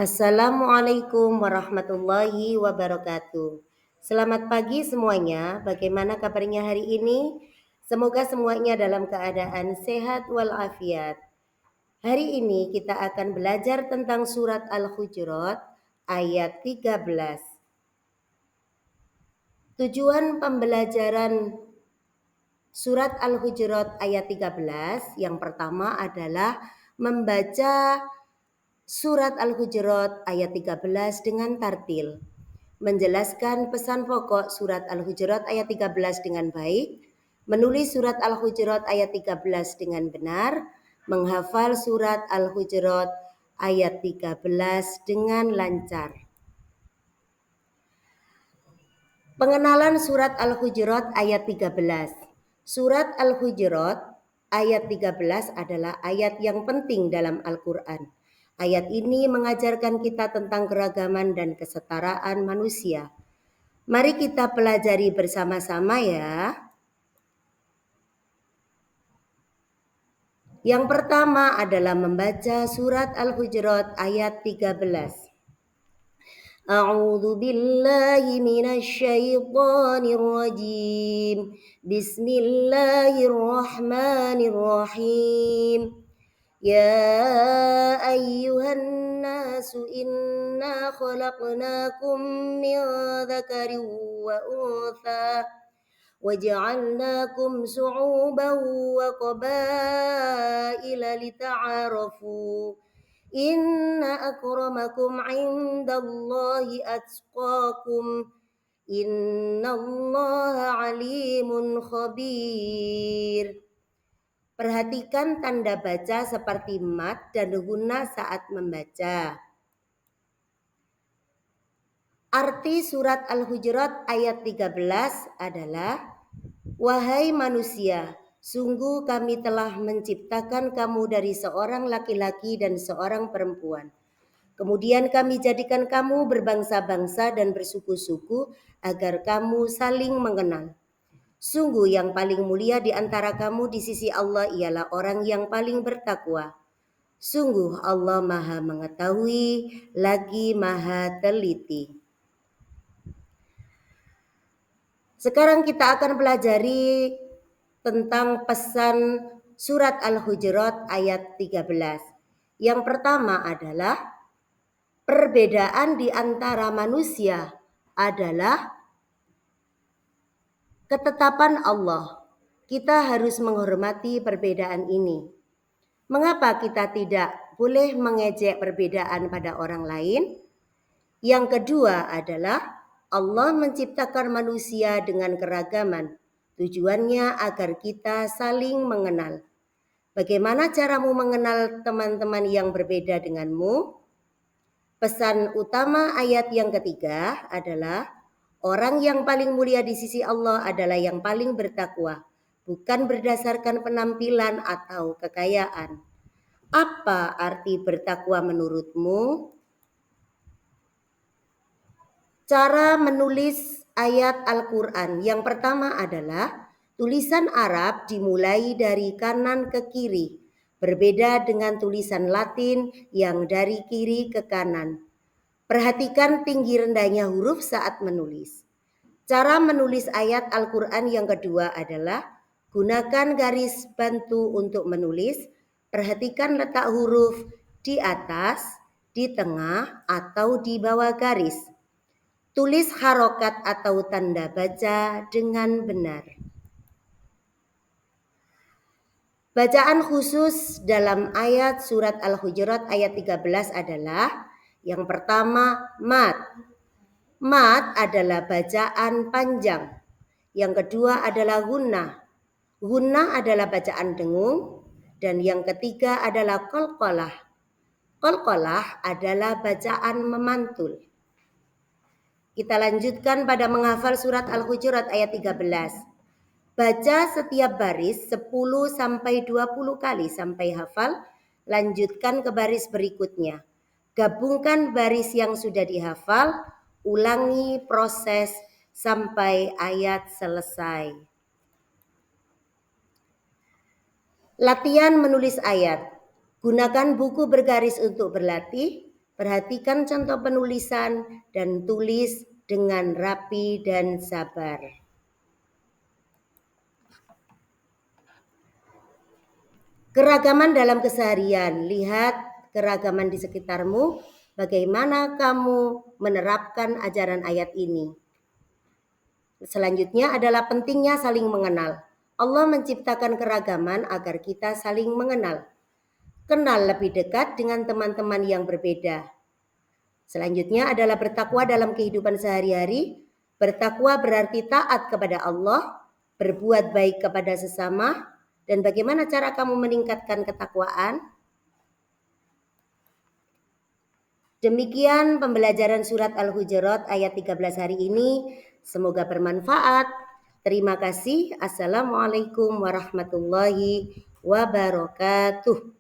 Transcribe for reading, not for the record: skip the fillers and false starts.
Assalamualaikum warahmatullahi wabarakatuh. Selamat pagi semuanya. Bagaimana kabarnya hari ini? Semoga semuanya dalam keadaan sehat walafiat. Hari ini kita akan belajar tentang surat Al-Hujurat ayat 13. Tujuan pembelajaran surat Al-Hujurat ayat 13 yang pertama adalah membaca surat Al-Hujurat ayat 13 dengan tartil, menjelaskan pesan pokok surat Al-Hujurat ayat 13 dengan baik, menulis surat Al-Hujurat ayat 13 dengan benar, menghafal surat Al-Hujurat ayat 13 dengan lancar. Pengenalan surat Al-Hujurat ayat 13. Surat Al-Hujurat ayat 13 adalah ayat yang penting dalam Al-Quran. Ayat ini mengajarkan kita tentang keragaman dan kesetaraan manusia. Mari kita pelajari bersama-sama ya. Yang pertama adalah membaca surat Al-Hujurat ayat 13. A'udzu billahi minasyaitonir rajim. Bismillahirrahmanirrahim. Ya ayyuhan nasu inna khalaqnakum min dzakarin wa untha وجعلناكم شعوبا وقبائل لتعارفوا إن أكرمكم عند الله أتقاكم إن الله عليم خبير. Perhatikan tanda baca seperti mat dan guna saat membaca. Arti surat Al-Hujurat ayat 13 adalah, wahai manusia, sungguh kami telah menciptakan kamu dari seorang laki-laki dan seorang perempuan. Kemudian kami jadikan kamu berbangsa-bangsa dan bersuku-suku agar kamu saling mengenal. Sungguh yang paling mulia di antara kamu di sisi Allah ialah orang yang paling bertakwa. Sungguh Allah Maha Mengetahui lagi Maha Teliti. Sekarang kita akan pelajari tentang pesan surat Al-Hujurat ayat 13. Yang pertama adalah perbedaan di antara manusia adalah ketetapan Allah. Kita harus menghormati perbedaan ini. Mengapa kita tidak boleh mengejek perbedaan pada orang lain? Yang kedua adalah Allah menciptakan manusia dengan keragaman. Tujuannya agar kita saling mengenal. Bagaimana caramu mengenal teman-teman yang berbeda denganmu? Pesan utama ayat yang ketiga adalah orang yang paling mulia di sisi Allah adalah yang paling bertakwa, bukan berdasarkan penampilan atau kekayaan. Apa arti bertakwa menurutmu? Cara menulis ayat Al-Quran. Yang pertama adalah tulisan Arab dimulai dari kanan ke kiri. Berbeda dengan tulisan Latin yang dari kiri ke kanan. Perhatikan tinggi rendahnya huruf saat menulis. Cara menulis ayat Al-Quran yang kedua adalah gunakan garis bantu untuk menulis. Perhatikan letak huruf di atas, di tengah, atau di bawah garis. Tulis harokat atau tanda baca dengan benar. Bacaan khusus dalam ayat surat Al-Hujurat ayat 13 adalah yang pertama mat. Mat adalah bacaan panjang. Yang kedua adalah gunnah. Gunnah adalah bacaan dengung. Dan yang ketiga adalah qalqalah. Qalqalah adalah bacaan memantul. Kita lanjutkan pada menghafal surat Al-Hujurat ayat 13. Baca setiap baris 10 sampai 20 kali sampai hafal. Lanjutkan ke baris berikutnya. Gabungkan baris yang sudah dihafal. Ulangi proses sampai ayat selesai. Latihan menulis ayat. Gunakan buku bergaris untuk berlatih. Perhatikan contoh penulisan dan tulis dengan rapi dan sabar. Keragaman dalam keseharian. Lihat keragaman di sekitarmu. Bagaimana kamu menerapkan ajaran ayat ini? Selanjutnya adalah pentingnya saling mengenal. Allah menciptakan keragaman agar kita saling mengenal. Kenal lebih dekat dengan teman-teman yang berbeda. Selanjutnya adalah bertakwa dalam kehidupan sehari-hari. Bertakwa berarti taat kepada Allah, berbuat baik kepada sesama, dan bagaimana cara kamu meningkatkan ketakwaan? Demikian pembelajaran surat Al-Hujurat ayat 13 hari ini. Semoga bermanfaat. Terima kasih. Assalamualaikum warahmatullahi wabarakatuh.